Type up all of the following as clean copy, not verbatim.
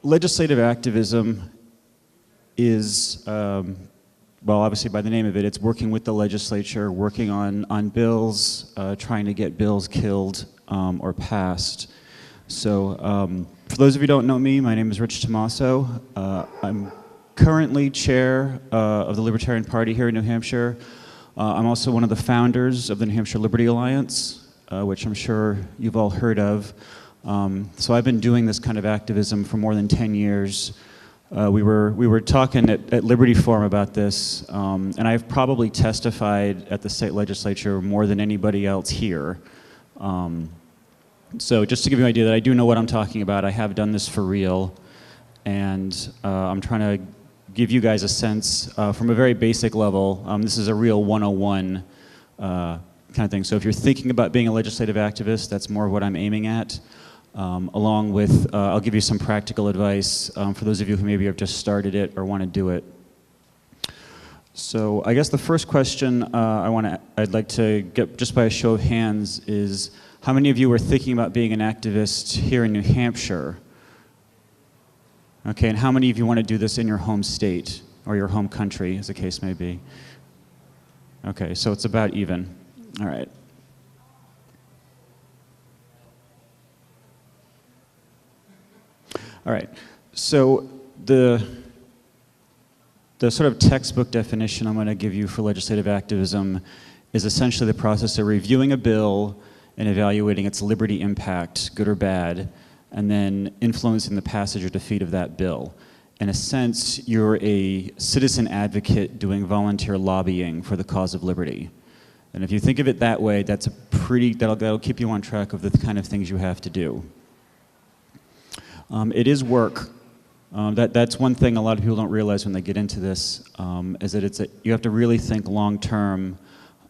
legislative activism is, well, obviously by the name of it, it's working with the legislature, working on bills, trying to get bills killed or passed. So for those of you who don't know me, my name is Rich Tomaso. I'm currently chair of the Libertarian Party here in New Hampshire. I'm also one of the founders of the New Hampshire Liberty Alliance, which I'm sure you've all heard of. So I've been doing this kind of activism for more than 10 years. We were talking at Liberty Forum about this, and I've probably testified at the state legislature more than anybody else here. So just to give you an idea that I do know what I'm talking about, I have done this for real, and I'm trying to give you guys a sense from a very basic level. This is a real 101 kind of thing. So if you're thinking about being a legislative activist, that's more of what I'm aiming at. Along with, I'll give you some practical advice for those of you who maybe have just started it or want to do it. So I guess the first question I'd like to get just by a show of hands is, how many of you are thinking about being an activist here in New Hampshire? Okay, and how many of you want to do this in your home state or your home country, as the case may be? Okay, so it's about even. All right. All right, so the sort of textbook definition I'm going to give you for legislative activism is essentially the process of reviewing a bill and evaluating its liberty impact, good or bad, and then influencing the passage or defeat of that bill. In a sense, you're a citizen advocate doing volunteer lobbying for the cause of liberty. And if you think of it that way, that's a that'll keep you on track of the kind of things you have to do. It is work. That's one thing a lot of people don't realize when they get into this, is that you have to really think long term,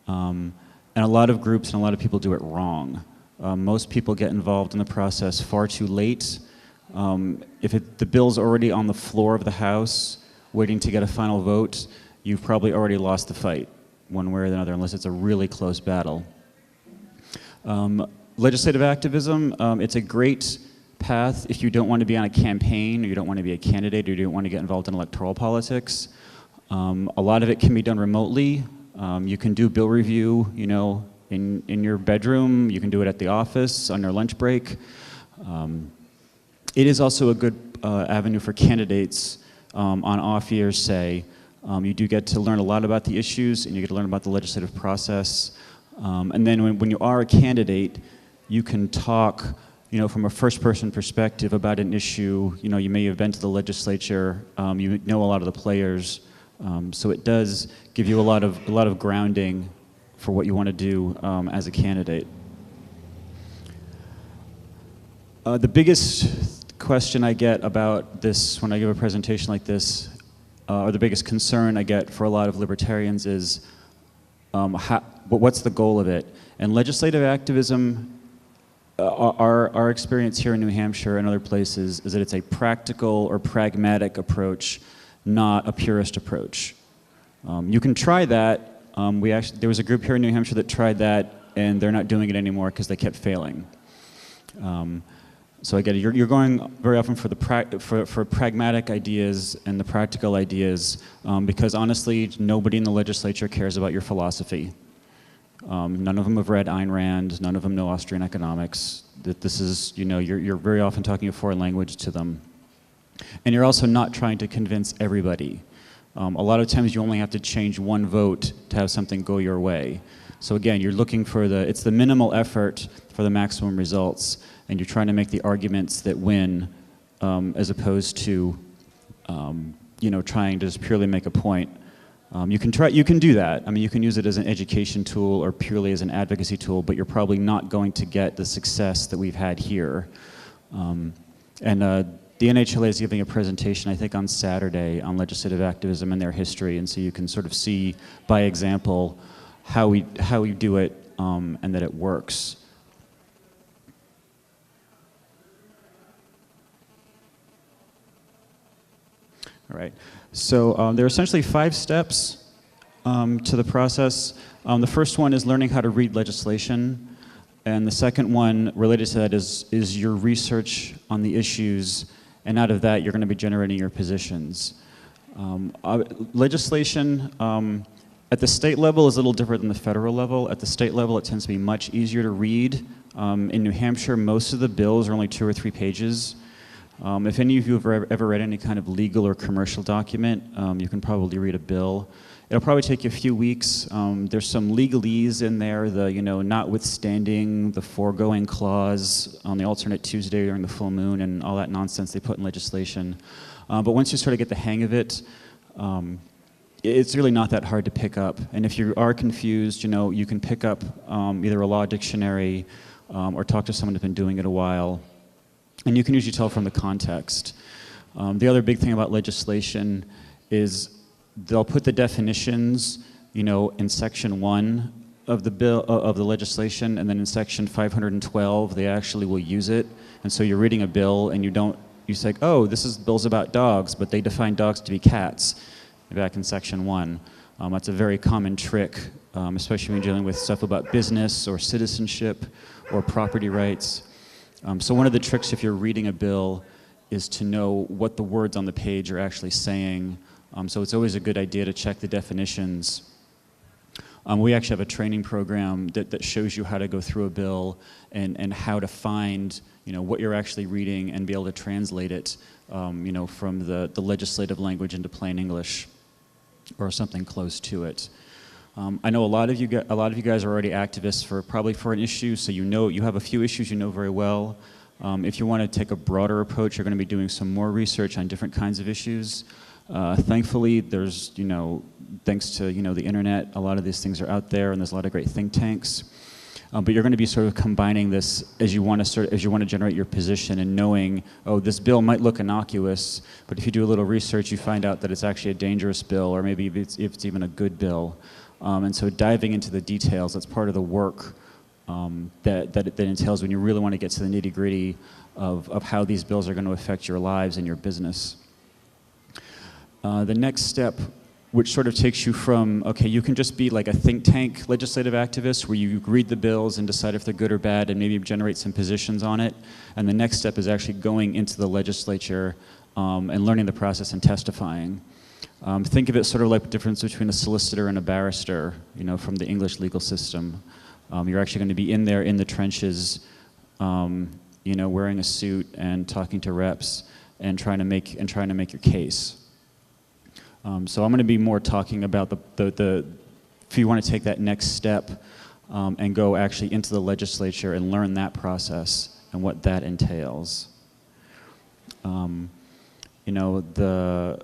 and a lot of groups and a lot of people do it wrong. Most people get involved in the process far too late. If the bill's already on the floor of the House, waiting to get a final vote, you've probably already lost the fight, one way or another, unless it's a really close battle. Legislative activism, it's a great path if you don't want to be on a campaign, or you don't want to be a candidate, or you don't want to get involved in electoral politics. A lot of it can be done remotely. You can do bill review, you know, in your bedroom. You can do it at the office on your lunch break. It is also a good avenue for candidates on off years, say. You do get to learn a lot about the issues, and you get to learn about the legislative process. And then when you are a candidate, you can talk, you know, from a first-person perspective about an issue. You know, you may have been to the legislature, you know a lot of the players, so it does give you a lot of grounding for what you want to do as a candidate. The biggest question I get about this when I give a presentation like this, or the biggest concern I get for a lot of libertarians is, what's the goal of it? And legislative activism, our experience here in New Hampshire and other places is that it's a practical or pragmatic approach, not a purist approach. You can try that. There was a group here in New Hampshire that tried that, and they're not doing it anymore because they kept failing. So I get it. You're going very often for for pragmatic ideas and the practical ideas, because honestly, nobody in the legislature cares about your philosophy. None of them have read Ayn Rand. None of them know Austrian economics. That this is, you know, you're very often talking a foreign language to them, and you're also not trying to convince everybody. A lot of times, you only have to change one vote to have something go your way. So again, you're looking for it's the minimal effort for the maximum results, and you're trying to make the arguments that win, as opposed to, you know, trying to just purely make a point. You can do that. I mean, you can use it as an education tool or purely as an advocacy tool, but you're probably not going to get the success that we've had here. The NHLA is giving a presentation, I think, on Saturday on legislative activism and their history, and so you can sort of see by example how we do it, and that it works. All right, so there are essentially 5 steps to the process. The first one is learning how to read legislation, and the second one related to that is your research on the issues and out of that, you're going to be generating your positions. Legislation at the state level is a little different than the federal level. At the state level, it tends to be much easier to read. In New Hampshire, most of the bills are only 2 or 3 pages. If any of you have ever read any kind of legal or commercial document, you can probably read a bill. It'll probably take you a few weeks. There's some legalese in there, notwithstanding the foregoing clause on the alternate Tuesday during the full moon and all that nonsense they put in legislation. But once you sort of get the hang of it, it's really not that hard to pick up. And if you are confused, you can pick up either a law dictionary or talk to someone who's been doing it a while. And you can usually tell from the context. The other big thing about legislation is they'll put the definitions, in section 1 of the bill of the legislation, and then in section 512 they actually will use it. And so you're reading a bill and you say, oh, this bill's about dogs, but they define dogs to be cats back in section 1. That's a very common trick, especially when you're dealing with stuff about business or citizenship or property rights. So one of the tricks if you're reading a bill is to know what the words on the page are actually saying. So it's always a good idea to check the definitions. We actually have a training program that shows you how to go through a bill and how to find what you're actually reading and be able to translate it from the legislative language into plain English or something close to it. I know a lot of you guys are already activists probably for an issue, so you have a few issues you know very well. If you want to take a broader approach, you're going to be doing some more research on different kinds of issues. Thankfully, there's thanks to the internet, a lot of these things are out there, and there's a lot of great think tanks. But you're going to be sort of combining this as you want to generate your position and knowing, oh, this bill might look innocuous, but if you do a little research, you find out that it's actually a dangerous bill, or maybe if it's even a good bill. And so diving into the details, that's part of the work that entails when you really want to get to the nitty-gritty of how these bills are going to affect your lives and your business. The next step, which sort of takes you from, okay, you can just be like a think tank legislative activist where you read the bills and decide if they're good or bad and maybe generate some positions on it. And the next step is actually going into the legislature and learning the process and testifying. Think of it sort of like the difference between a solicitor and a barrister, from the English legal system. You're actually going to be in there in the trenches, wearing a suit and talking to reps and trying to make your case. So I'm going to be more talking about if you want to take that next step and go actually into the legislature and learn that process and what that entails. The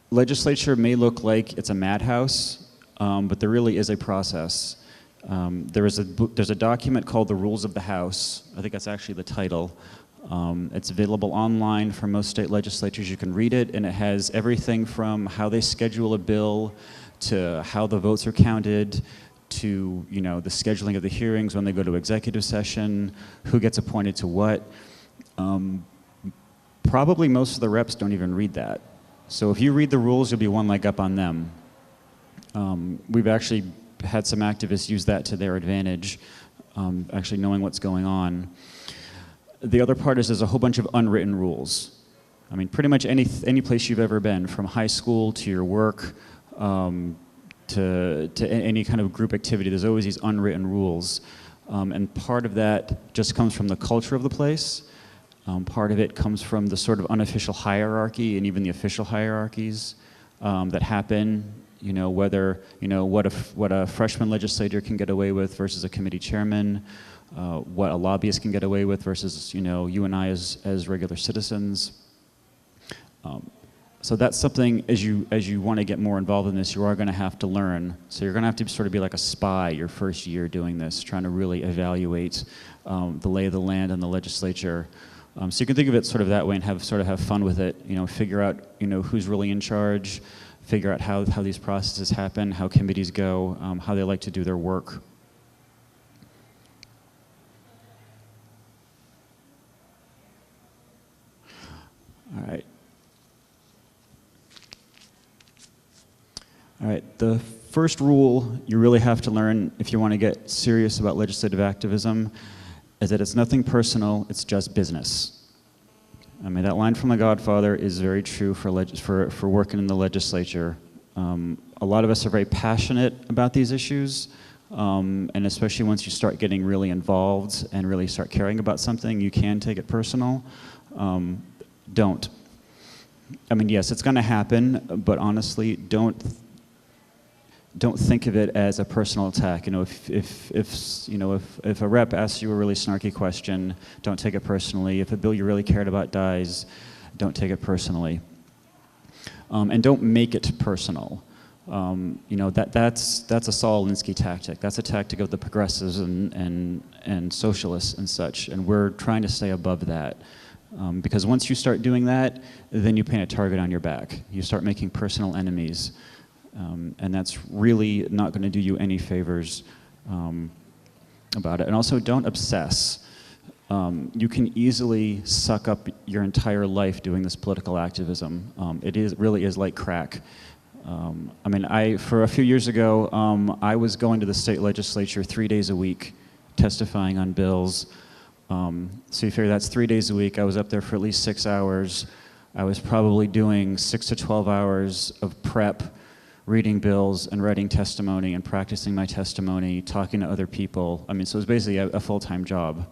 legislature may look like it's a madhouse, but there really is a process. There's a document called the Rules of the House. I think that's actually the title. It's available online for most state legislatures. You can read it, and it has everything from how they schedule a bill to how the votes are counted to the scheduling of the hearings when they go to executive session, who gets appointed to what. Probably most of the reps don't even read that. So if you read the rules, you'll be one leg up on them. We've actually had some activists use that to their advantage, actually knowing what's going on. The other part is there's a whole bunch of unwritten rules. I mean, pretty much any place you've ever been, from high school to your work, to any kind of group activity, there's always these unwritten rules. And part of that just comes from the culture of the place. Part of it comes from the sort of unofficial hierarchy and even the official hierarchies that happen. Whether what a freshman legislator can get away with versus a committee chairman, what a lobbyist can get away with versus you and I as regular citizens. So that's something as you want to get more involved in this, you are going to have to learn. So you're going to have to sort of be like a spy your first year doing this, trying to really evaluate the lay of the land and the legislature. So you can think of it sort of that way and have fun with it. Figure out who's really in charge, figure out how these processes happen, how committees go, how they like to do their work. All right, the first rule you really have to learn if you want to get serious about legislative activism is that it's nothing personal, it's just business. I mean, that line from The Godfather is very true for working in the legislature. A lot of us are very passionate about these issues, and especially once you start getting really involved and really start caring about something, you can take it personal. Don't. I mean, yes, it's going to happen, but honestly, don't think of it as a personal attack. You know, if a rep asks you a really snarky question, don't take it personally. If a bill you really cared about dies, don't take it personally. And don't make it personal. You know, that's a Saul Alinsky tactic. That's a tactic of the progressives and socialists and such. And we're trying to stay above that. Because once you start doing that, then you paint a target on your back. You start making personal enemies. And that's really not going to do you any favors about it. And also, don't obsess. You can easily suck up your entire life doing this political activism. It really is like crack. I mean, for a few years ago, I was going to the state legislature 3 days a week, testifying on bills. So you figure that's 3 days a week. I was up there for at least 6 hours. I was probably doing 6 to 12 hours of prep, reading bills and writing testimony and practicing my testimony, talking to other people. I mean, so it was basically a full-time job.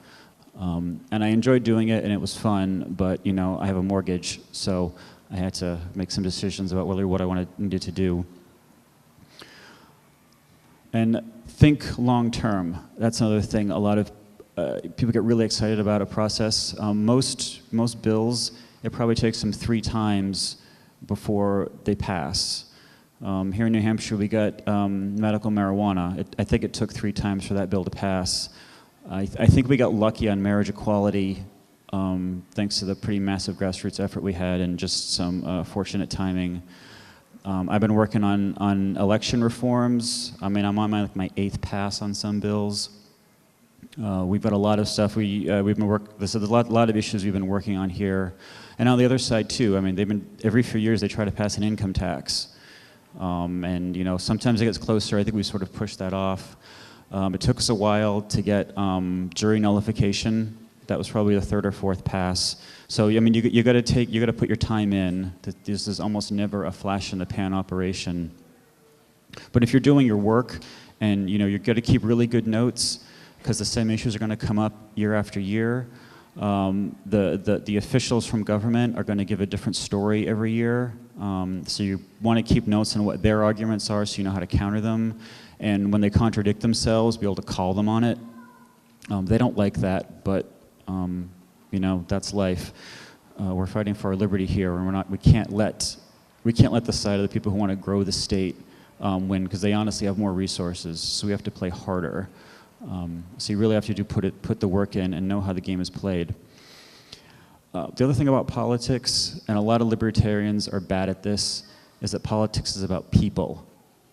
And I enjoyed doing it, and it was fun, but, you know, I have a mortgage, so I had to make some decisions about what I needed to do. And think long-term. That's another thing. A lot of people get really excited about a process. Most bills, it probably takes them 3 times before they pass. Here in New Hampshire, we got medical marijuana. I think it took 3 times for that bill to pass. I think we got lucky on marriage equality, thanks to the pretty massive grassroots effort we had and just some fortunate timing. I've been working on election reforms. I mean, I'm on my 8th pass on some bills. We've got a lot of stuff there's a lot of issues we've been working on here. And on the other side too, I mean, every few years they try to pass an income tax. And you know, sometimes it gets closer. I think we sort of pushed that off. It took us a while to get jury nullification. That was probably the 3rd or 4th pass. So I mean, you got to put your time in. This is almost never a flash in the pan operation. But if you're doing your work, and you know, you're going to keep really good notes, because the same issues are going to come up year after year. The officials from government are going to give a different story every year. So you want to keep notes on what their arguments are so you know how to counter them. And when they contradict themselves, be able to call them on it. They don't like that, but you know, that's life. We're fighting for our liberty here, and we can't let the side of the people who want to grow the state win, because they honestly have more resources. So we have to play harder. So you really have to put the work in and know how the game is played. The other thing about politics, and a lot of libertarians are bad at this, is that politics is about people.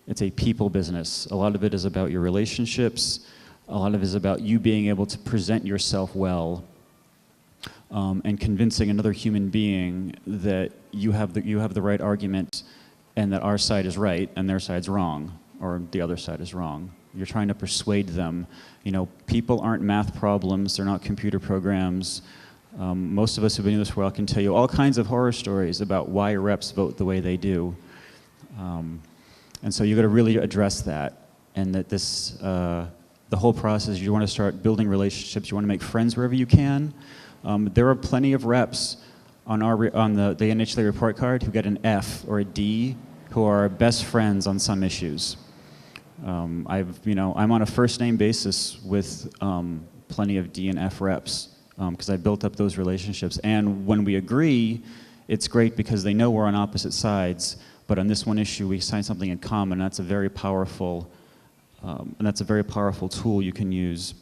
It's a people business. A lot of it is about your relationships. A lot of it is about you being able to present yourself well, and convincing another human being that you have the right argument, and that our side is right and their side's wrong, or the other side is wrong. You're trying to persuade them. You know, people aren't math problems. They're not computer programs. Most of us who've been in this world can tell you all kinds of horror stories about why reps vote the way they do. And so you've got to really address that. And that the whole process, you want to start building relationships. You want to make friends wherever you can. There are plenty of reps on the NHLA report card who get an F or a D, who are best friends on some issues. I'm on a first name basis with plenty of D and F reps, because I built up those relationships. And when we agree, it's great because they know we're on opposite sides. But on this one issue, we find something in common. And that's a very powerful tool you can use.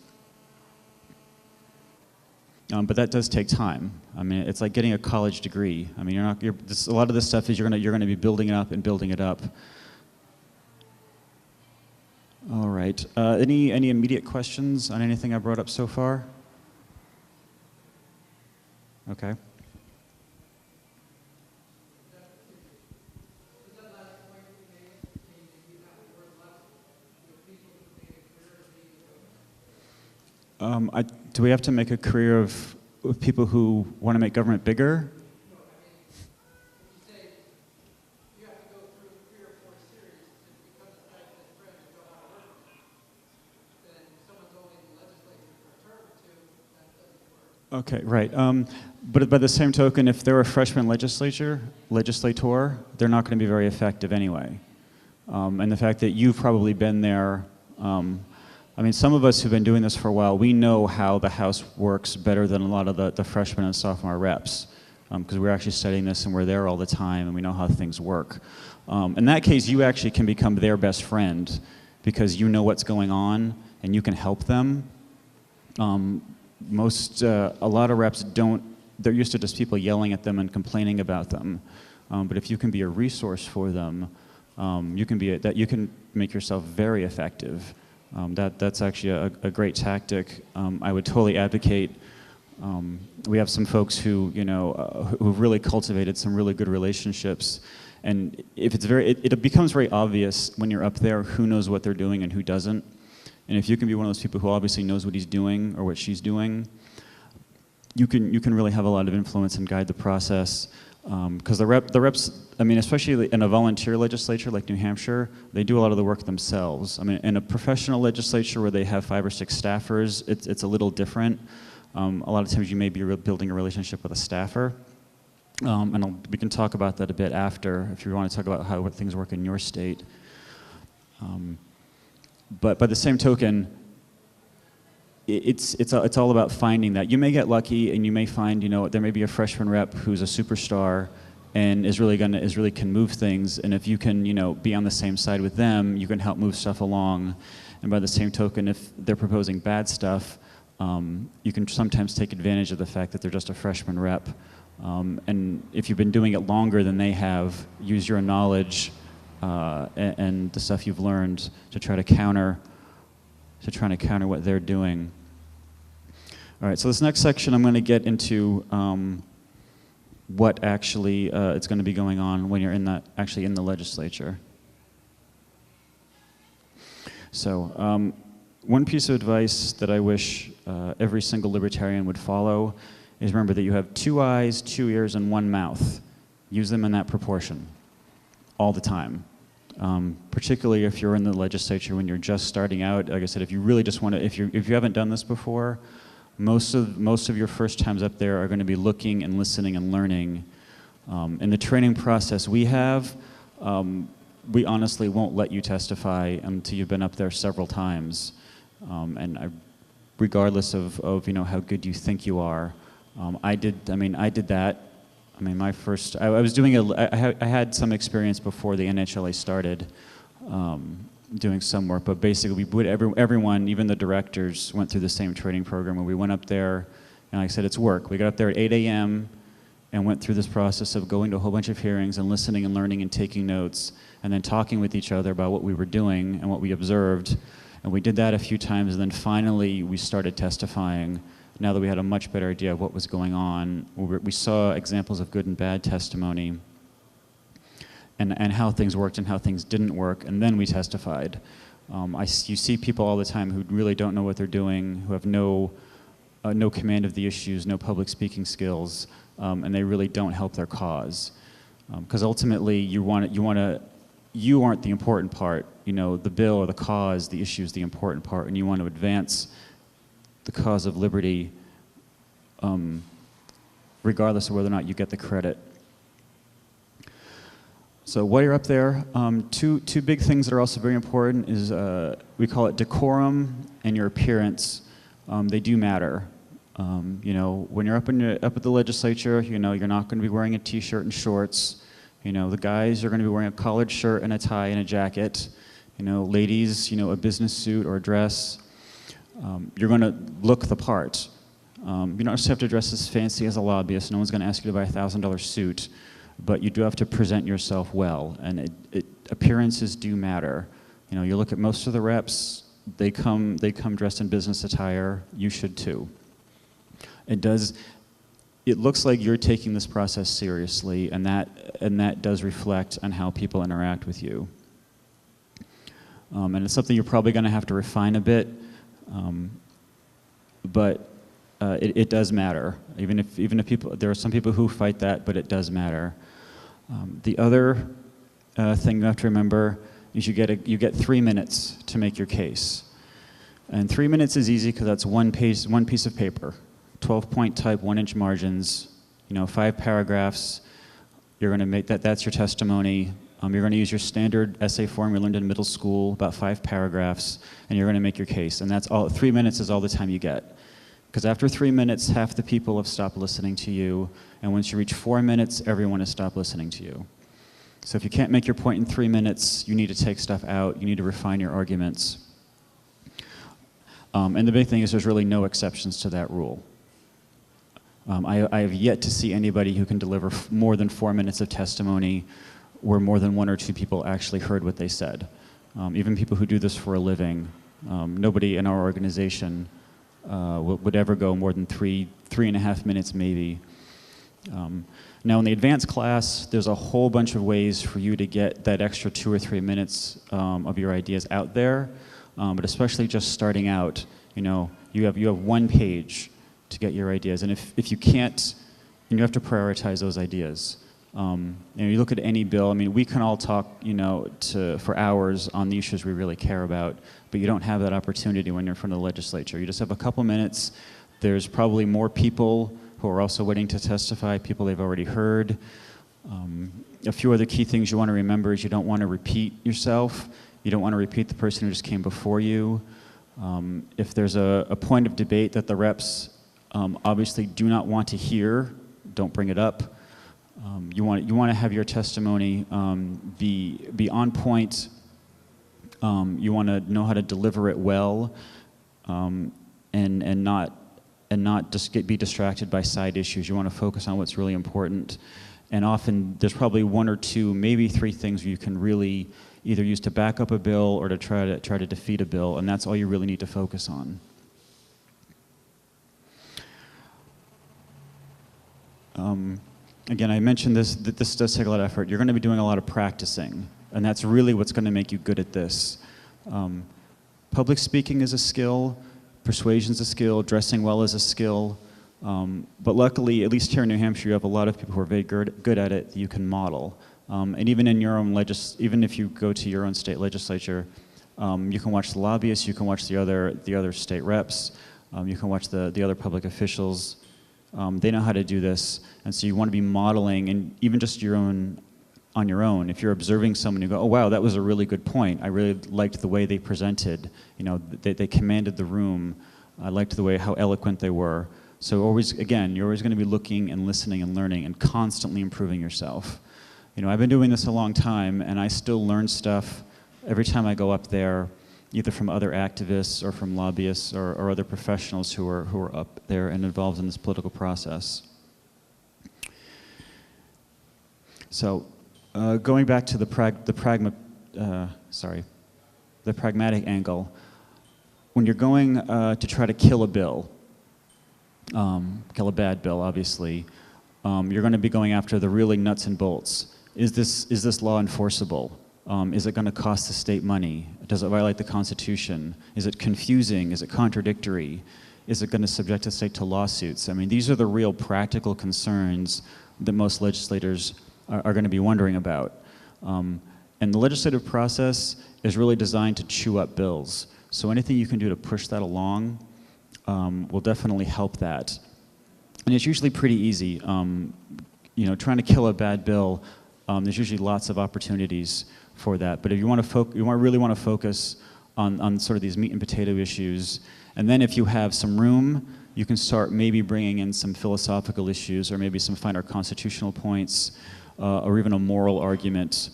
But that does take time. I mean, it's like getting a college degree. I mean, a lot of this stuff is you're gonna be building it up and building it up. All right. Any immediate questions on anything I brought up so far? Okay. Do we have to make a career of with people who want to make government bigger. Okay, right. But by the same token, if they're a freshman legislator, they're not going to be very effective anyway. And the fact that you've probably been there, I mean, some of us who've been doing this for a while, we know how the House works better than a lot of the freshmen and sophomore reps, because we're actually studying this and we're there all the time and we know how things work. In that case, you actually can become their best friend because you know what's going on and you can help them. A lot of reps don't, they're used to just people yelling at them and complaining about them. But if you can be a resource for them, you can make yourself very effective. That's actually a great tactic. I would totally advocate. We have some folks who, who've really cultivated some really good relationships. And if it becomes very obvious when you're up there who knows what they're doing and who doesn't. And if you can be one of those people who obviously knows what he's doing or what she's doing, you can really have a lot of influence and guide the process. Because the reps, I mean, especially in a volunteer legislature like New Hampshire, they do a lot of the work themselves. I mean, in a professional legislature where they have 5 or 6 staffers, it's a little different. A lot of times you may be building a relationship with a staffer. And we can talk about that a bit after if you want to talk about what things work in your state. But by the same token, it's all about finding that. You may get lucky and you may find, there may be a freshman rep who's a superstar and really can move things, and if you can, be on the same side with them, you can help move stuff along. And by the same token, if they're proposing bad stuff, you can sometimes take advantage of the fact that they're just a freshman rep. And if you've been doing it longer than they have, use your knowledge and the stuff you've learned to try to counter what they're doing. All right, so this next section I'm going to get into what actually is going to be going on when you're actually in the legislature. So one piece of advice that I wish every single libertarian would follow is remember that you have 2 eyes, 2 ears, and 1 mouth. Use them in that proportion all the time. Particularly if you're in the legislature when you're just starting out. Like I said, if you really just want to, if you haven't done this before, most of your first times up there are going to be looking and listening and learning. In the training process we have, we honestly won't let you testify until you've been up there several times, regardless of how good you think you are. I did that. I mean, I had some experience before the NHLA started doing some work, but basically everyone, even the directors, went through the same training program where we went up there, and like I said, it's work. We got up there at 8 a.m. and went through this process of going to a whole bunch of hearings and listening and learning and taking notes, and then talking with each other about what we were doing and what we observed. And we did that a few times, and then finally we started testifying. Now that we had a much better idea of what was going on, we saw examples of good and bad testimony and how things worked and how things didn't work, and then we testified. You see people all the time who really don't know what they're doing, who have no command of the issues, no public speaking skills, and they really don't help their cause. Because ultimately, you aren't the important part. The bill or the cause, the issue is the important part, and you want to advance the cause of liberty, regardless of whether or not you get the credit. So while you're up there, two big things that are also very important is we call it decorum and your appearance. They do matter. When you're up at the legislature, you're not going to be wearing a t-shirt and shorts. The guys are going to be wearing a collared shirt and a tie and a jacket. Ladies, a business suit or a dress. You're going to look the part. You don't just have to dress as fancy as a lobbyist. No one's going to ask you to buy a $1,000 suit, but you do have to present yourself well, and appearances do matter. You look at most of the reps; they come dressed in business attire. You should too. It looks like you're taking this process seriously, and that does reflect on how people interact with you. And it's something you're probably going to have to refine a bit. But it does matter. Even if people, there are some people who fight that, but it does matter. The other thing you have to remember is you get 3 minutes to make your case. And 3 minutes is easy because that's one piece of paper, 12-point type, 1-inch margins, 5 paragraphs. You're going to make that's your testimony. You're going to use your standard essay form you learned in middle school, about 5 paragraphs, and you're going to make your case. And that's all. 3 minutes is all the time you get. Because after 3 minutes, half the people have stopped listening to you, and once you reach 4 minutes, everyone has stopped listening to you. So if you can't make your point in 3 minutes, you need to take stuff out. You need to refine your arguments. And the big thing is there's really no exceptions to that rule. I have yet to see anybody who can deliver more than 4 minutes of testimony where more than 1 or 2 people actually heard what they said. Even people who do this for a living, nobody in our organization would ever go more than 3.5 minutes maybe. Now in the advanced class, there's a whole bunch of ways for you to get that extra 2 or 3 minutes of your ideas out there, but especially just starting out, you have 1 page to get your ideas, and if you can't, you have to prioritize those ideas. You look at any bill. I mean, we can all talk, for hours on the issues we really care about, but you don't have that opportunity when you're in front of the legislature. You just have a couple minutes. There's probably more people who are also waiting to testify, people they've already heard. A few other key things you want to remember is you don't want to repeat yourself. You don't want to repeat the person who just came before you. If there's a point of debate that the reps obviously do not want to hear, don't bring it up. You want to have your testimony be on point. You want to know how to deliver it well, and not just be distracted by side issues. You want to focus on what's really important. And often there's probably 1 or 2, maybe 3 things you can really either use to back up a bill or to try to defeat a bill, and that's all you really need to focus on. Again, I mentioned this does take a lot of effort. You're going to be doing a lot of practicing, and that's really what's going to make you good at this. Public speaking is a skill, persuasion is a skill, dressing well is a skill, but luckily, at least here in New Hampshire, you have a lot of people who are very good at it that you can model. And even in your own even if you go to your own state legislature, you can watch the lobbyists, you can watch the other state reps, you can watch the other public officials. They know how to do this, and so you want to be modeling, and even just on your own. If you're observing someone, you go, "Oh wow, that was a really good point. I really liked the way they presented. They commanded the room. I liked the way how eloquent they were." So you're always going to be looking and listening and learning and constantly improving yourself. I've been doing this a long time, and I still learn stuff every time I go up there, either from other activists or from lobbyists or other professionals who are up there and involved in this political process. So, going back to the pragmatic angle, when you're going to try to kill a bill, kill a bad bill, obviously, you're going to be going after the really nuts and bolts. Is this law enforceable? Is it going to cost the state money? Does it violate the Constitution? Is it confusing? Is it contradictory? Is it going to subject the state to lawsuits? I mean, these are the real practical concerns that most legislators are going to be wondering about. And the legislative process is really designed to chew up bills. So anything you can do to push that along will definitely help that. And it's usually pretty easy. Trying to kill a bad bill, there's usually lots of opportunities for that. But if you really want to focus on sort of these meat and potato issues, and then if you have some room, you can start maybe bringing in some philosophical issues, or maybe some finer constitutional points, or even a moral argument.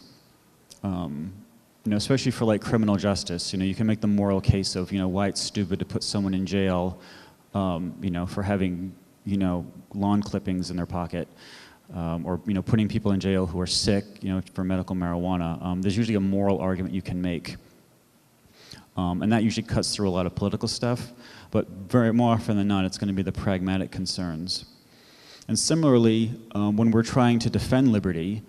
Especially for like criminal justice, you can make the moral case of why it's stupid to put someone in jail, for having lawn clippings in their pocket. Or putting people in jail who are sick, for medical marijuana. There's usually a moral argument you can make, and that usually cuts through a lot of political stuff. But more often than not, it's going to be the pragmatic concerns. And similarly, when we're trying to defend liberty,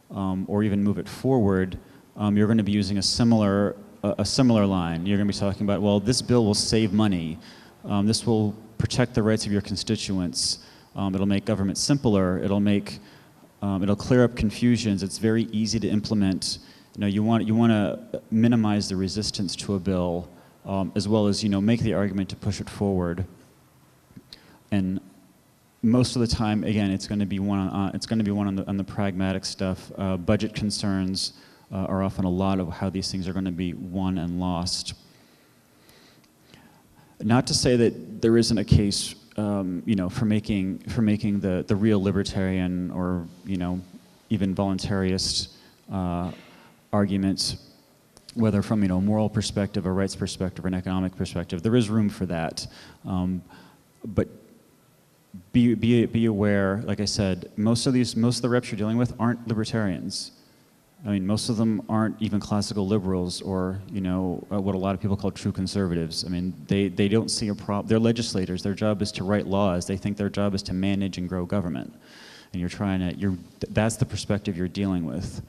or even move it forward, you're going to be using a similar line. You're going to be talking about, well, this bill will save money. This will protect the rights of your constituents. It'll make government simpler. It'll clear up confusions. It's very easy to implement. You want to minimize the resistance to a bill, as well as make the argument to push it forward. And most of the time, again, it's going to be one on the pragmatic stuff. Budget concerns are often a lot of how these things are going to be won and lost. Not to say that there isn't a case, for making the real libertarian or even voluntarist arguments, whether from a moral perspective, a rights perspective, or an economic perspective. There is room for that, but be aware. Like I said, most of the reps you're dealing with aren't libertarians. I mean, most of them aren't even classical liberals or, what a lot of people call true conservatives. I mean, they don't see a problem. They're legislators. Their job is to write laws. They think their job is to manage and grow government. And that's the perspective you're dealing with.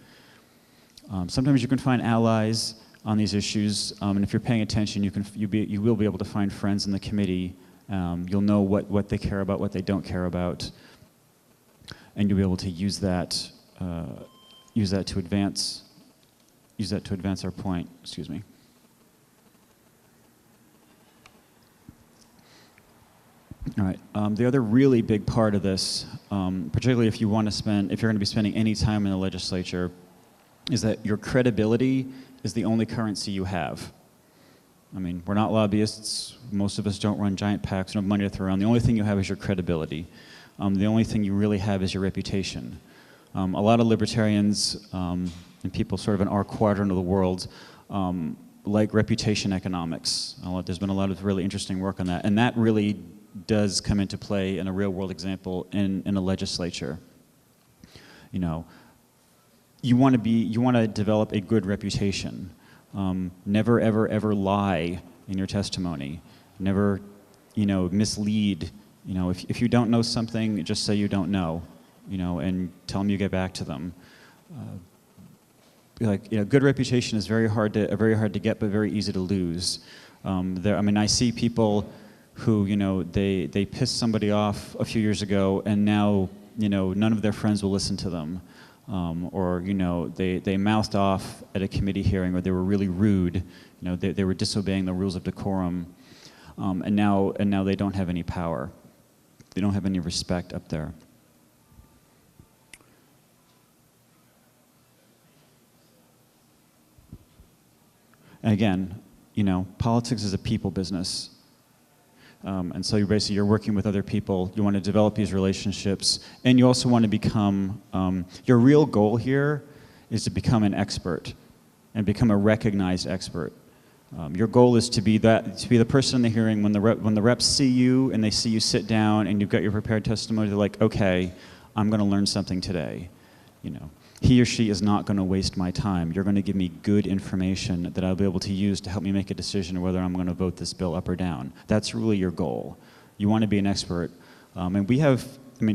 Sometimes you can find allies on these issues, and if you're paying attention, you will be able to find friends in the committee. You'll know what they care about, what they don't care about, and you'll be able to use that to advance our point. Excuse me. All right. The other really big part of this, particularly if you're going to be spending any time in the legislature, is that your credibility is the only currency you have. I mean, we're not lobbyists. Most of us don't run giant PACs, no money to throw around. The only thing you have is your credibility. The only thing you really have is your reputation. A lot of libertarians and people sort of in our quadrant of the world like reputation economics. There's been a lot of really interesting work on that, and that really does come into play in a real-world example in a legislature. You want to develop a good reputation. Never, ever, ever lie in your testimony. Never, mislead. If you don't know something, just say you don't know. And tell them you get back to them. Good reputation is very hard to get, but very easy to lose. I see people who, they pissed somebody off a few years ago, and now, none of their friends will listen to them. Or they mouthed off at a committee hearing, or they were really rude. They were disobeying the rules of decorum, and now they don't have any power. They don't have any respect up there. And again, politics is a people business. And so you're working with other people. You want to develop these relationships, and you also want to become. Your real goal here is to become an expert, and become a recognized expert. Your goal is to be the person in the hearing when the reps see you and they see you sit down and you've got your prepared testimony. They're like, okay, I'm going to learn something today. He or she is not going to waste my time. You're going to give me good information that I'll be able to use to help me make a decision whether I'm going to vote this bill up or down. That's really your goal. You want to be an expert. And we have,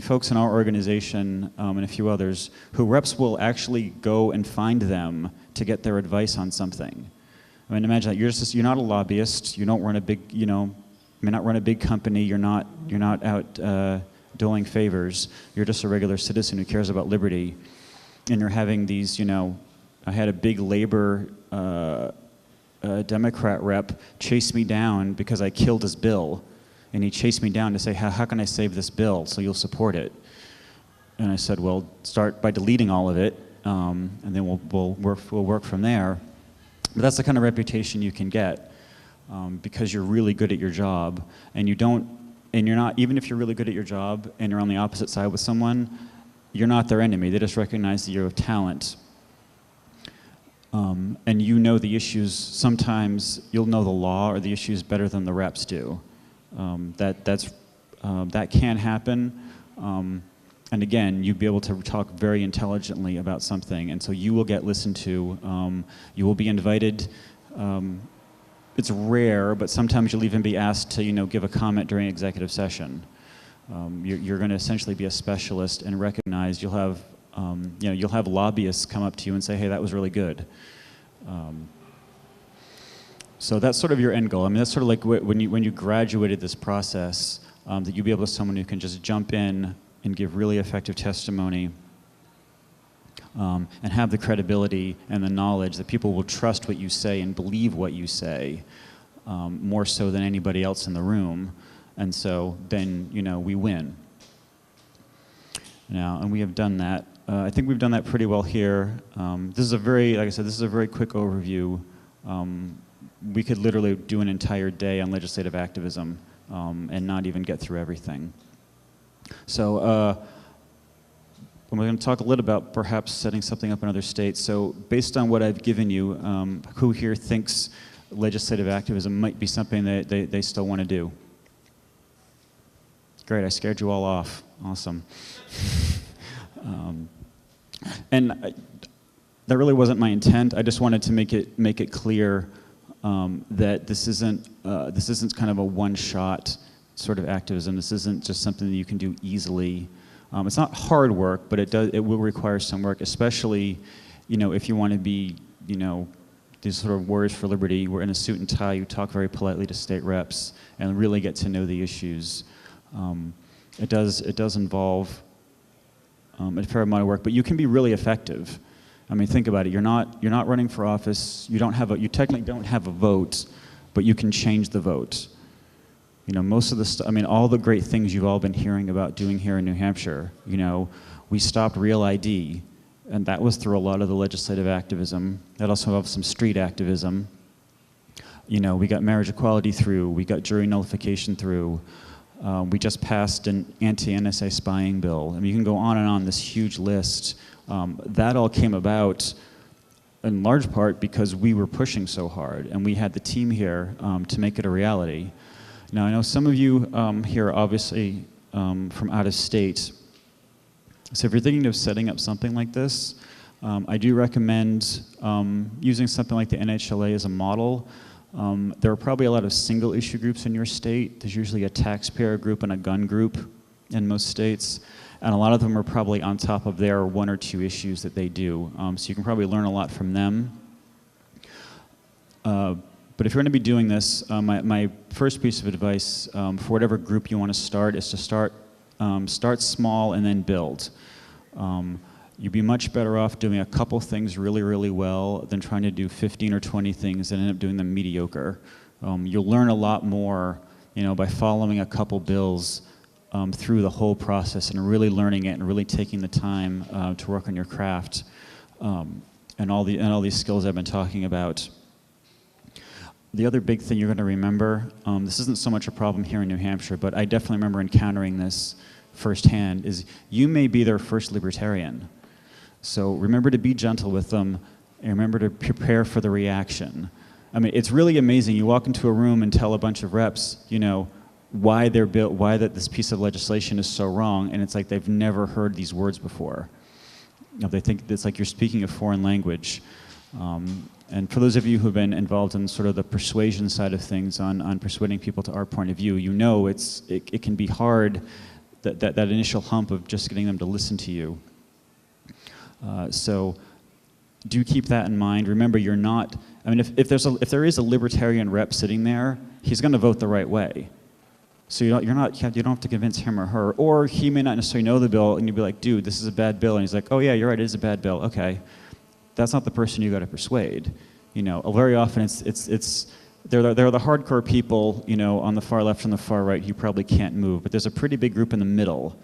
folks in our organization and a few others who reps will actually go and find them to get their advice on something. Imagine that you're not a lobbyist. You don't run a big, you may not run a big company. You're not out doling favors. You're just a regular citizen who cares about liberty. And you're having these, I had a big labor Democrat rep chase me down because I killed his bill. And he chased me down to say, how can I save this bill so you'll support it? And I said, well, start by deleting all of it, and then we'll work from there. But that's the kind of reputation you can get because you're really good at your job. And you're not, even if you're really good at your job and you're on the opposite side with someone, you're not their enemy. They just recognize that you're of talent. And you know the issues. Sometimes you'll know the law or the issues better than the reps do. That can happen. And again, you'll be able to talk very intelligently about something. And so you will get listened to. You will be invited. It's rare, but sometimes you'll even be asked to give a comment during executive session. You're going to essentially be a specialist and recognized. You'll have lobbyists come up to you and say, "Hey, that was really good." So that's sort of your end goal. I mean, that's sort of like when you graduated this process, that you'll be able to someone who can just jump in and give really effective testimony, and have the credibility and the knowledge that people will trust what you say and believe what you say, more so than anybody else in the room. And so then, we win. Now, and we have done that. I think we've done that pretty well here. This is like I said, this is a very quick overview. We could literally do an entire day on legislative activism and not even get through everything. So I'm going to talk a little about perhaps setting something up in other states. So based on what I've given you, who here thinks legislative activism might be something that they still want to do? Great, I scared you all off. Awesome. And that really wasn't my intent. I just wanted to make it clear that this isn't kind of a one-shot sort of activism. This isn't just something that you can do easily. It's not hard work, but it will require some work, especially, if you want to be, these sort of warriors for liberty. We're in a suit and tie. You talk very politely to state reps and really get to know the issues. It does involve a fair amount of work, but you can be really effective. I mean, think about it. You're not running for office. You technically don't have a vote, but you can change the vote. Most of the all the great things you've all been hearing about doing here in New Hampshire. We stopped Real ID, and that was through a lot of the legislative activism. That also involved some street activism. We got marriage equality through. We got jury nullification through. We just passed an anti-NSA spying bill. I mean, you can go on and on, this huge list. That all came about in large part because we were pushing so hard, and we had the team here to make it a reality. Now, I know some of you here are obviously from out of state. So if you're thinking of setting up something like this, I do recommend using something like the NHLA as a model. There are probably a lot of single issue groups in your state. There's usually a taxpayer group and a gun group in most states. And a lot of them are probably on top of their one or two issues that they do. So you can probably learn a lot from them. But if you're going to be doing this, my first piece of advice for whatever group you want to start is to start small and then build. You'd be much better off doing a couple things really, really well than trying to do 15 or 20 things and end up doing them mediocre. You'll learn a lot more, by following a couple bills through the whole process and really learning it and really taking the time to work on your craft and all these skills I've been talking about. The other big thing you're going to remember, this isn't so much a problem here in New Hampshire, but I definitely remember encountering this firsthand, is you may be their first libertarian. So remember to be gentle with them and remember to prepare for the reaction. I mean, it's really amazing. You walk into a room and tell a bunch of reps, why this piece of legislation is so wrong, and it's like they've never heard these words before. They think it's like you're speaking a foreign language. And for those of you who have been involved in sort of the persuasion side of things on persuading people to our point of view, it can be hard, that initial hump of just getting them to listen to you. So do keep that in mind. Remember, you're not, if there is a libertarian rep sitting there, he's going to vote the right way. So you don't have to convince him or her, or he may not necessarily know the bill, and you'll be like, dude, this is a bad bill, and he's like, oh yeah, you're right, it is a bad bill. Okay, that's not the person you got to persuade. Very often they're the hardcore people, on the far left and the far right, you probably can't move. But there's a pretty big group in the middle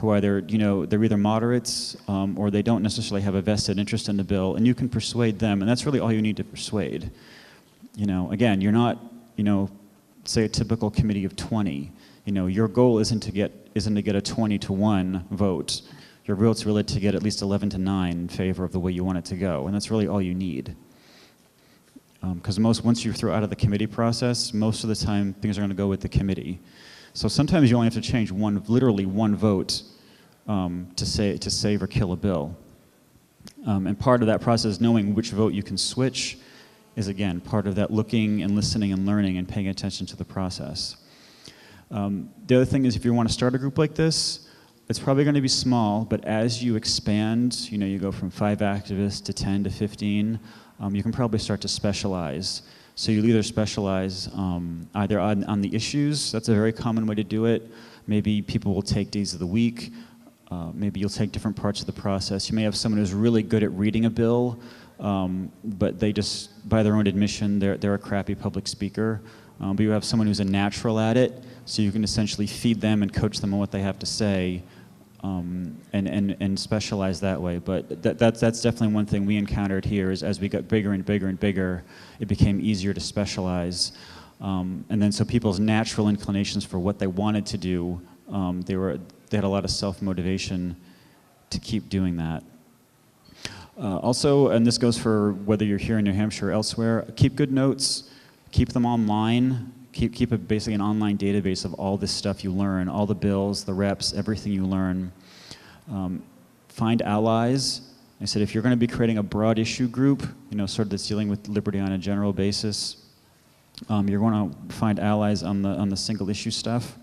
who are they're either moderates or they don't necessarily have a vested interest in the bill, and you can persuade them, and that's really all you need to persuade. Again, you're not, say a typical committee of 20. Your goal isn't to get a 20-to-1 vote. Your vote's really to get at least 11-to-9 in favor of the way you want it to go, and that's really all you need. Because once you're through out of the committee process, most of the time things are going to go with the committee. So sometimes you only have to change literally one vote to save or kill a bill. And part of that process, knowing which vote you can switch, is again part of that looking and listening and learning and paying attention to the process. The other thing is, if you want to start a group like this, it's probably going to be small, but as you expand, you go from 5 activists to 10 to 15, you can probably start to specialize. So you'll either specialize either on the issues. That's a very common way to do it. Maybe people will take days of the week. Maybe you'll take different parts of the process. You may have someone who's really good at reading a bill, but they just, by their own admission, they're a crappy public speaker. But you have someone who's a natural at it, so you can essentially feed them and coach them on what they have to say, and specialize that way. But that's definitely one thing we encountered here, is as we got bigger and bigger and bigger, it became easier to specialize. And then so people's natural inclinations for what they wanted to do, they had a lot of self-motivation to keep doing that. Also, and this goes for whether you're here in New Hampshire or elsewhere, keep good notes, keep them online, keep basically an online database of all this stuff you learn, all the bills, the reps, everything you learn. Find allies. I said, if you're going to be creating a broad issue group, sort of that's dealing with liberty on a general basis, you're going to find allies on the single issue stuff.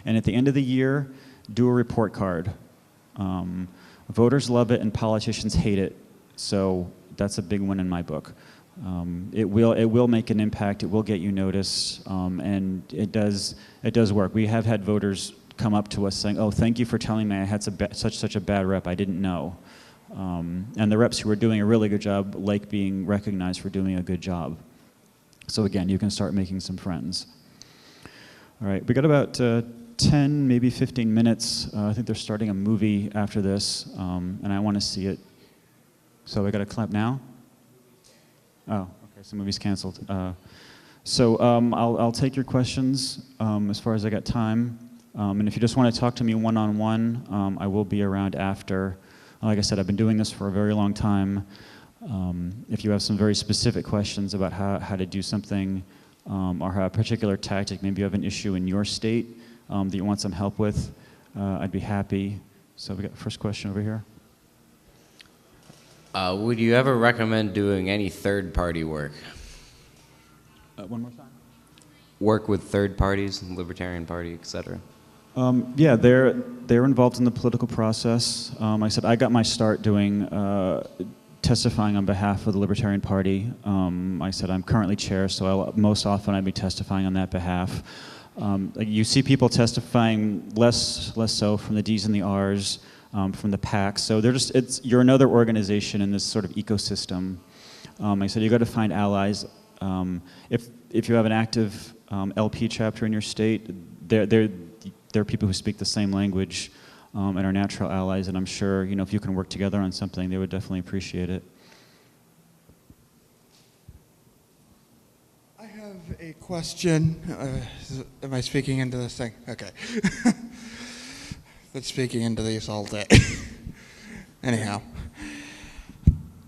And at the end of the year, do a report card. Voters love it and politicians hate it, so that's a big one in my book. It will make an impact. It will get you noticed, and it does work. We have had voters come up to us saying, "Oh, thank you for telling me I had such a bad rep. I didn't know." And the reps who are doing a really good job like being recognized for doing a good job. So again, you can start making some friends. All right, we got about 10, maybe 15 minutes. I think they're starting a movie after this, and I want to see it. So we got to clap now? Oh, okay, so movie's canceled. So I'll take your questions as far as I got time. And if you just want to talk to me one-on-one, I will be around after. Like I said, I've been doing this for a very long time. If you have some very specific questions about how to do something, or how a particular tactic, maybe you have an issue in your state that you want some help with, I'd be happy. So we got the first question over here. Would you ever recommend doing any third-party work? One more time. Work with third parties, Libertarian Party, etc. Yeah, they're involved in the political process. I said I got my start doing testifying on behalf of the Libertarian Party. I said I'm currently chair, so most often I'd be testifying on that behalf. You see people testifying less so from the Ds and the Rs, from the PACs. So you're another organization in this sort of ecosystem. I said you got to find allies. If you have an active LP chapter in your state, there are people who speak the same language and are natural allies. And I'm sure if you can work together on something, they would definitely appreciate it. A question. Am I speaking into this thing? Okay. Been speaking into these all day. Anyhow,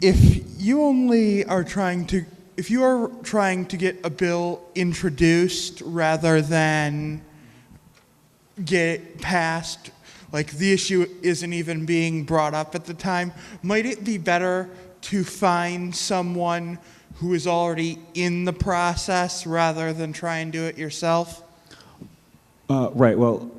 if you are trying to get a bill introduced rather than get it passed, like the issue isn't even being brought up at the time, might it be better to find someone who is already in the process rather than try and do it yourself? Right, well,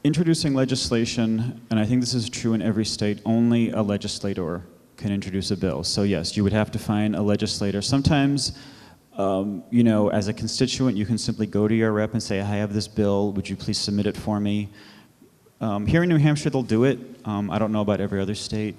introducing legislation, and I think this is true in every state, only a legislator can introduce a bill. So yes, you would have to find a legislator. Sometimes, as a constituent, you can simply go to your rep and say, I have this bill, would you please submit it for me? Here in New Hampshire, they'll do it. I don't know about every other state.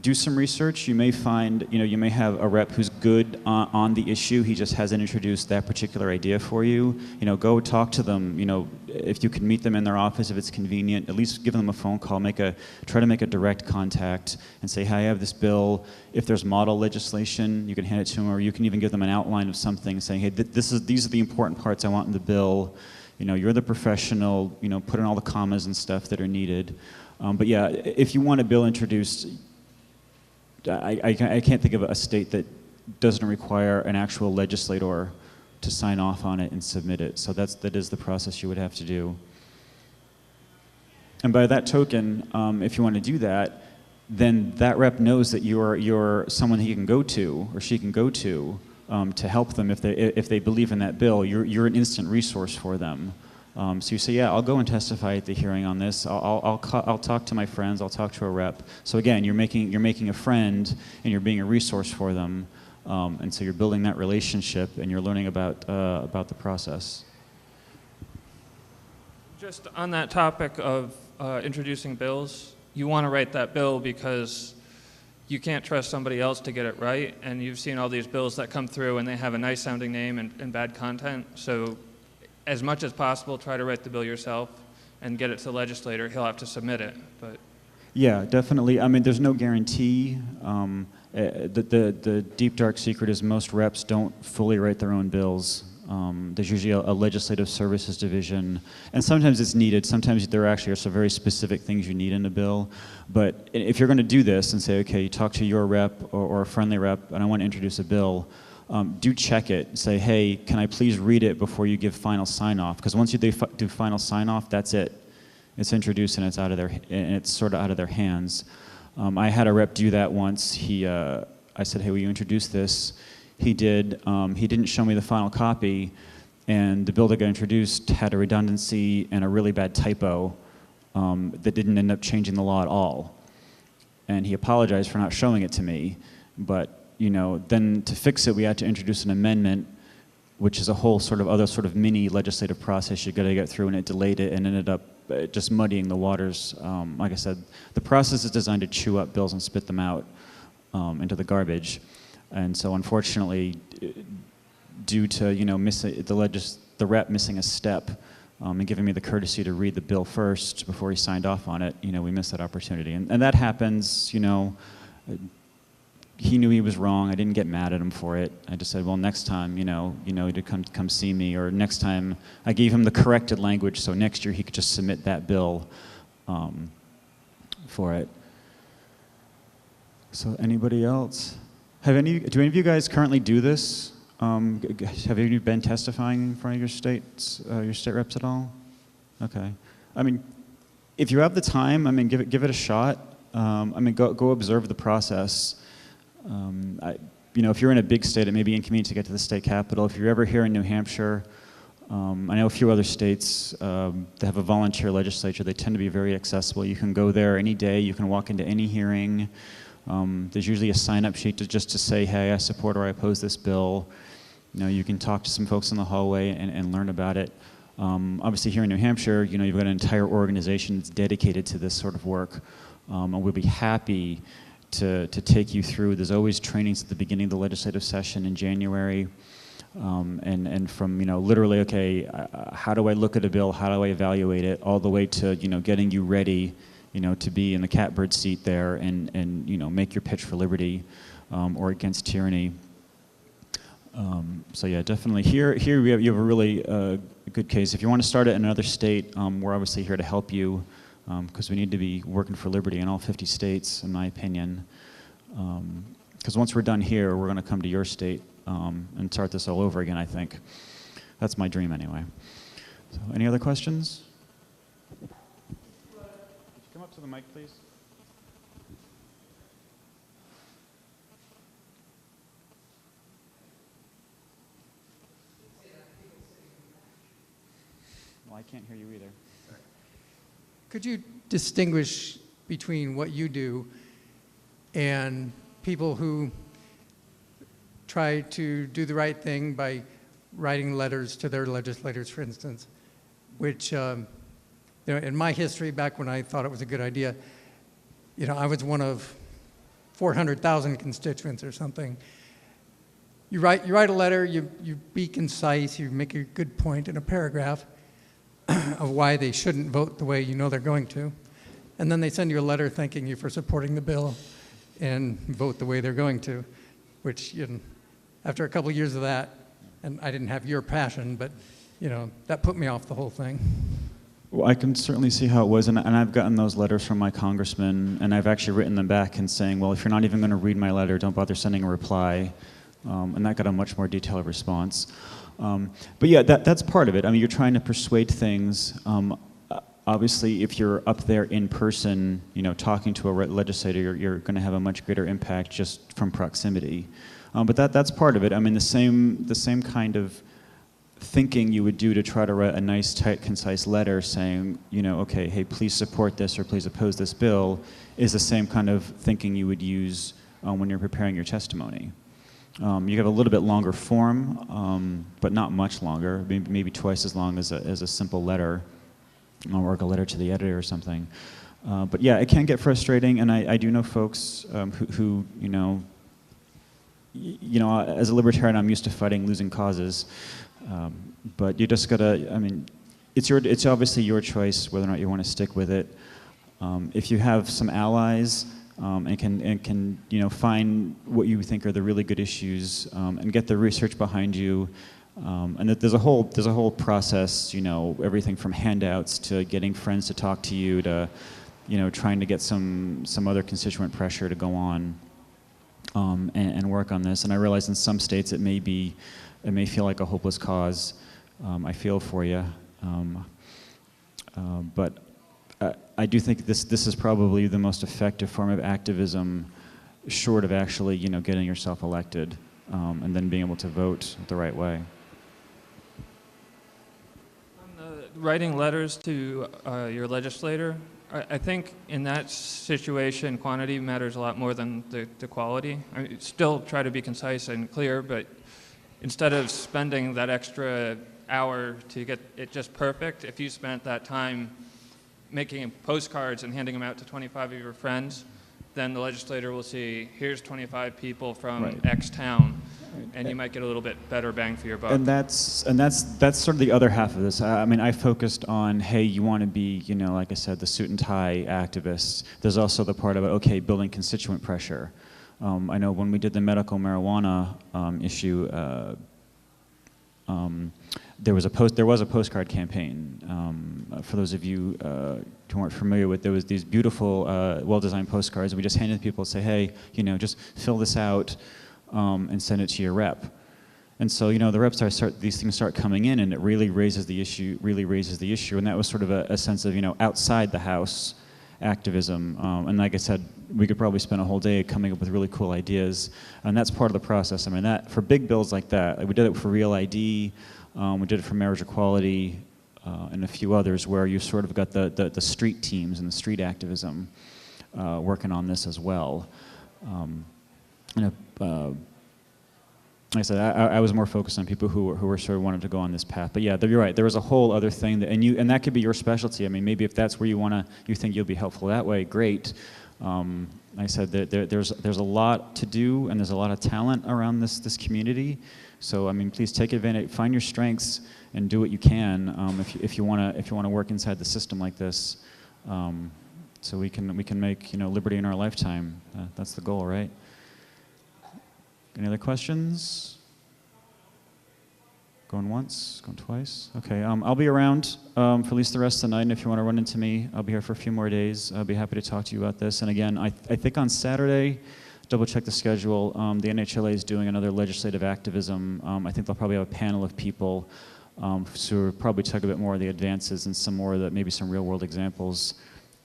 Do some research. You may find, you may have a rep who's good on the issue. He just hasn't introduced that particular idea for you. Go talk to them. If you can meet them in their office, if it's convenient, at least give them a phone call. Try to make a direct contact and say, "Hi, I have this bill." If there's model legislation, you can hand it to them, or you can even give them an outline of something, saying, "Hey, these are the important parts I want in the bill. You're the professional. Put in all the commas and stuff that are needed." But yeah, if you want a bill introduced, I can't think of a state that doesn't require an actual legislator to sign off on it and submit it. So that is the process you would have to do. And by that token, if you want to do that, then that rep knows that you're someone he can go to or she can go to help them if they believe in that bill. You're an instant resource for them. So you say, yeah, I'll go and testify at the hearing on this. I'll talk to my friends. I'll talk to a rep. So again, you're making a friend and you're being a resource for them. And so you're building that relationship and you're learning about the process. Just on that topic of introducing bills, you want to write that bill because you can't trust somebody else to get it right, and you've seen all these bills that come through and they have a nice sounding name and bad content. So as much as possible, try to write the bill yourself and get it to the legislator. He'll have to submit it, but Yeah, definitely. I mean, there's no guarantee. The deep dark secret is most reps don't fully write their own bills. There's usually a legislative services division, and sometimes it's needed. Sometimes there actually are some very specific things you need in a bill. But if you're going to do this and say, okay, you talk to your rep or a friendly rep, and I want to introduce a bill, do check it. Say, hey, can I please read it before you give final sign-off? Because once you do final sign-off, that's it. It's introduced and it's sort of out of their hands. I had a rep do that once. I said, hey, will you introduce this? He did. He didn't show me the final copy, and the bill that got introduced had a redundancy and a really bad typo that didn't end up changing the law at all. And he apologized for not showing it to me, but then to fix it, we had to introduce an amendment, which is a whole other mini legislative process you got to get through, and it delayed it and ended up just muddying the waters. Like I said, the process is designed to chew up bills and spit them out into the garbage. And so unfortunately, due to the rep missing a step and giving me the courtesy to read the bill first before he signed off on it, we missed that opportunity. And that happens. He knew he was wrong. I didn't get mad at him for it. I just said, well, next time, to come see me, or next time I gave him the corrected language, so next year he could just submit that bill for it. So anybody else? Do any of you guys currently do this? Have you been testifying in front of your state reps at all? Okay. I mean, if you have the time, give it a shot. Go observe the process. If you're in a big state, it may be inconvenient to get to the state capitol. If you're ever here in New Hampshire, I know a few other states that have a volunteer legislature. They tend to be very accessible. You can go there any day. You can walk into any hearing. There's usually a sign-up sheet just to say, hey, I support or I oppose this bill. You can talk to some folks in the hallway and learn about it. Obviously here in New Hampshire, you've got an entire organization that's dedicated to this sort of work. And we'll be happy to take you through. There's always trainings at the beginning of the legislative session in January. And from, literally, okay, how do I look at a bill? How do I evaluate it? All the way to, getting you ready to be in the catbird seat there and make your pitch for liberty or against tyranny. So yeah, definitely. Here you have a really good case. If you want to start it in another state, we're obviously here to help you because we need to be working for liberty in all 50 states, in my opinion. Because once we're done here, we're going to come to your state and start this all over again, I think. That's my dream anyway. So any other questions? Come up to the mic, please. Well, I can't hear you either. Could you distinguish between what you do and people who try to do the right thing by writing letters to their legislators, for instance, which in my history, back when I thought it was a good idea, I was one of 400,000 constituents or something. You write a letter, you be concise, you make a good point in a paragraph of why they shouldn't vote the way they're going to, and then they send you a letter thanking you for supporting the bill and vote the way they're going to, which, after a couple of years of that, and I didn't have your passion, but, that put me off the whole thing. Well, I can certainly see how it was, and I've gotten those letters from my congressman, and I've actually written them back and saying, well, if you're not even going to read my letter, don't bother sending a reply, and that got a much more detailed response. But yeah, that's part of it. You're trying to persuade things. Obviously, if you're up there in person, talking to a legislator, you're going to have a much greater impact just from proximity. But that's part of it. The same kind of thinking you would do to try to write a nice, tight, concise letter saying, okay, hey, please support this or please oppose this bill, is the same kind of thinking you would use when you're preparing your testimony. You have a little bit longer form, but not much longer, maybe twice as long as a simple letter, or like a letter to the editor or something. But yeah, it can get frustrating, and I do know folks who as a libertarian, I'm used to fighting losing causes, but you just gotta, I mean, it's obviously your choice whether or not you want to stick with it. If you have some allies and can find what you think are the really good issues and get the research behind you, and that there's a whole process, everything from handouts to getting friends to talk to you to trying to get some other constituent pressure to go on and work on this. And I realize in some states it may feel like a hopeless cause. I feel for you, but I do think this is probably the most effective form of activism, short of actually getting yourself elected and then being able to vote the right way. Writing letters to your legislator, I think in that situation, quantity matters a lot more than the quality. I mean, still try to be concise and clear, but instead of spending that extra hour to get it just perfect, if you spent that time making postcards and handing them out to 25 of your friends, then the legislator will see, here's 25 people from Right. X town, and you might get a little bit better bang for your buck. And that's sort of the other half of this. I mean, I focused on, hey, you want to be, like I said, the suit and tie activists. There's also the part about, okay, building constituent pressure. I know when we did the medical marijuana issue, there was a postcard campaign. For those of you who aren't familiar with, there was these beautiful, well-designed postcards, and we just handed people, say, hey, just fill this out and send it to your rep. And so, the reps these things start coming in, and it really raises the issue. And that was sort of a sense of, outside the house activism. And like I said, we could probably spend a whole day coming up with really cool ideas, and that's part of the process. I mean, that for big bills like that, we did it for Real ID. We did it for marriage equality and a few others where you sort of got the street teams and the street activism working on this as well. Like I said, I was more focused on people who were sort of wanted to go on this path. But yeah, you're right. There was a whole other thing, and that could be your specialty. I mean, maybe if that's where you think you'll be helpful that way, great. Like I said, there's a lot to do, and there's a lot of talent around this community. So I mean, please take advantage, find your strengths, and do what you can if you want to work inside the system like this. So we can make liberty in our lifetime. That's the goal, right? Any other questions? Going once, going twice? Okay, I'll be around for at least the rest of the night, and if you want to run into me, I'll be here for a few more days. I'll be happy to talk to you about this. And again, I think on Saturday, double check the schedule, the NHLA is doing another legislative activism. I think they'll probably have a panel of people who will probably talk a bit more of the advances and some more of maybe some real world examples.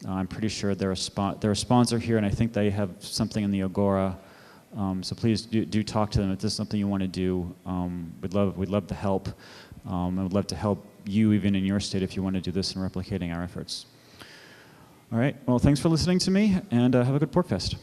I'm pretty sure they're a sponsor here, and I think they have something in the Agora. So please do talk to them if this is something you want to do. We'd love to help. I would love to help you even in your state if you want to do this and replicating our efforts. All right. Well, thanks for listening to me, and have a good PorcFest.